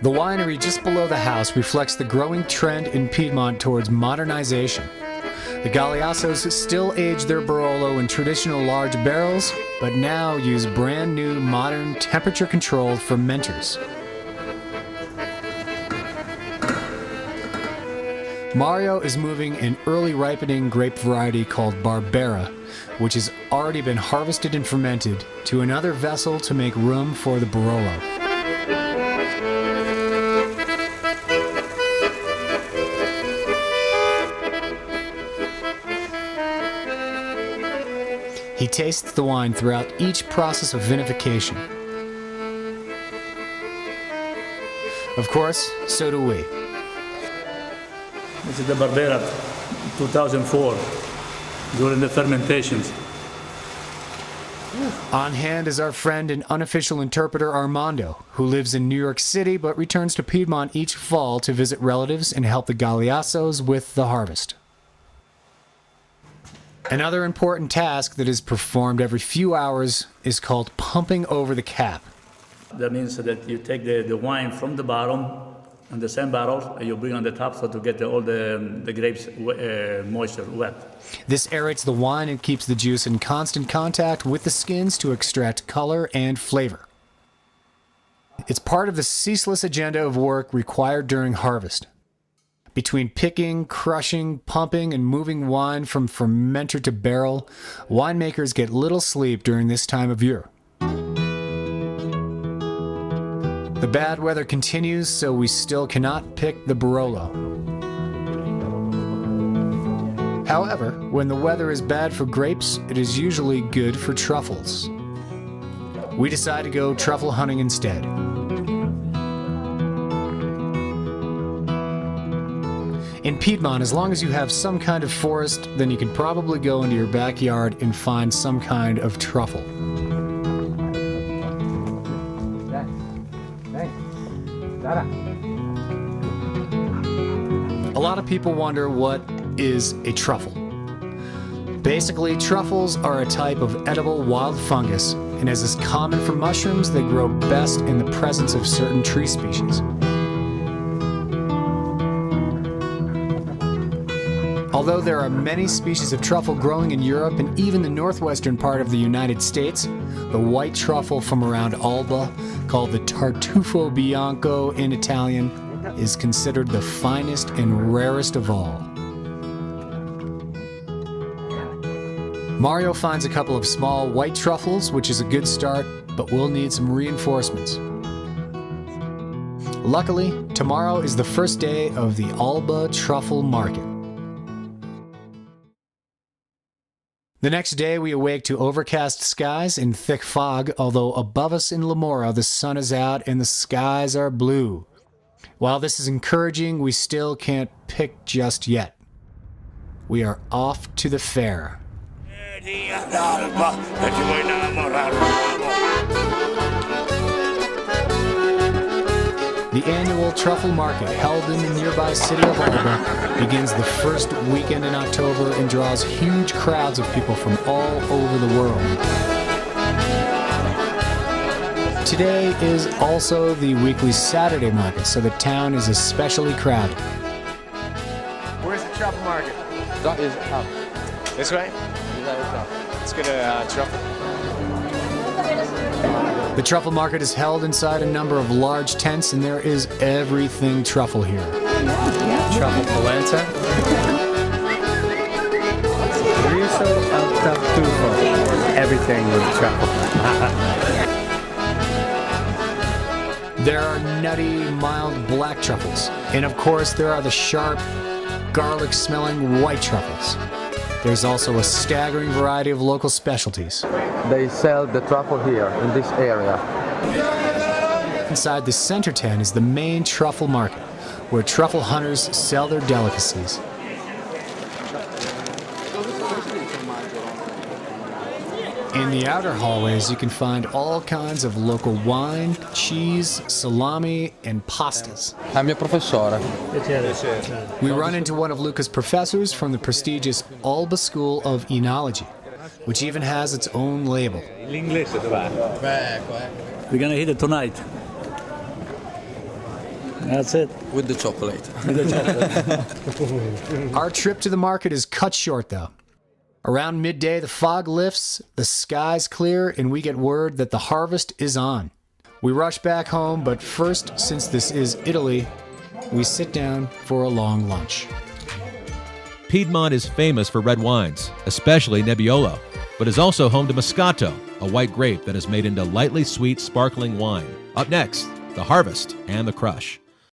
The winery just below the house reflects the growing trend in Piedmont towards modernization. The Galeazos still age their Barolo in traditional large barrels, but now use brand new, modern, temperature-controlled fermenters. Mario is moving an early ripening grape variety called Barbera, which has already been harvested and fermented, to another vessel to make room for the Barolo. He tastes the wine throughout each process of vinification. Of course, so do we. This is the Barbera 2004, during the fermentations. On hand is our friend and unofficial interpreter Armando, who lives in New York City but returns to Piedmont each fall to visit relatives and help the Galeazos with the harvest. Another important task that is performed every few hours is called pumping over the cap. That means that you take the wine from the bottom and the same barrel, and you bring on the top so to get all the grapes moisture wet. This aerates the wine and keeps the juice in constant contact with the skins to extract color and flavor. It's part of the ceaseless agenda of work required during harvest. Between picking, crushing, pumping, and moving wine from fermenter to barrel, winemakers get little sleep during this time of year. The bad weather continues, so we still cannot pick the Barolo. However, when the weather is bad for grapes, it is usually good for truffles. We decide to go truffle hunting instead. In Piedmont, as long as you have some kind of forest, then you can probably go into your backyard and find some kind of truffle. A lot of people wonder what is a truffle. Basically, truffles are a type of edible wild fungus, and as is common for mushrooms, they grow best in the presence of certain tree species. Although there are many species of truffle growing in Europe and even the northwestern part of the United States, the white truffle from around Alba, called the Tartufo Bianco in Italian, is considered the finest and rarest of all. Mario finds a couple of small white truffles, which is a good start, but we'll need some reinforcements. Luckily, tomorrow is the first day of the Alba Truffle Market. The next day, we awake to overcast skies and thick fog, although above us in Lamora, the sun is out and the skies are blue. While this is encouraging, we still can't pick just yet. We are off to the fair. The annual Truffle Market, held in the nearby city of Alba, begins the first weekend in October and draws huge crowds of people from all over the world. Today is also the weekly Saturday market, so the town is especially crowded. Where's the Truffle Market? That is up. This way? Let's get a truffle. The Truffle Market is held inside a number of large tents, and there is everything truffle here. Truffle polenta. Riso al tartufo. Everything with truffle. There are nutty, mild black truffles, and of course there are the sharp, garlic-smelling white truffles. There's also a staggering variety of local specialties. They sell the truffle here in this area. Inside the center tent is the main truffle market, where truffle hunters sell their delicacies. In the outer hallways, you can find all kinds of local wine, cheese, salami, and pastas. È mio professore. We run into one of Luca's professors from the prestigious Alba School of Enology, which even has its own label. We're gonna hit it tonight. That's it. With the chocolate. Our trip to the market is cut short, though. Around midday, the fog lifts, the skies clear, and we get word that the harvest is on. We rush back home, but first, since this is Italy, we sit down for a long lunch. Piedmont is famous for red wines, especially Nebbiolo, but is also home to Moscato, a white grape that is made into lightly sweet, sparkling wine. Up next, the harvest and the crush.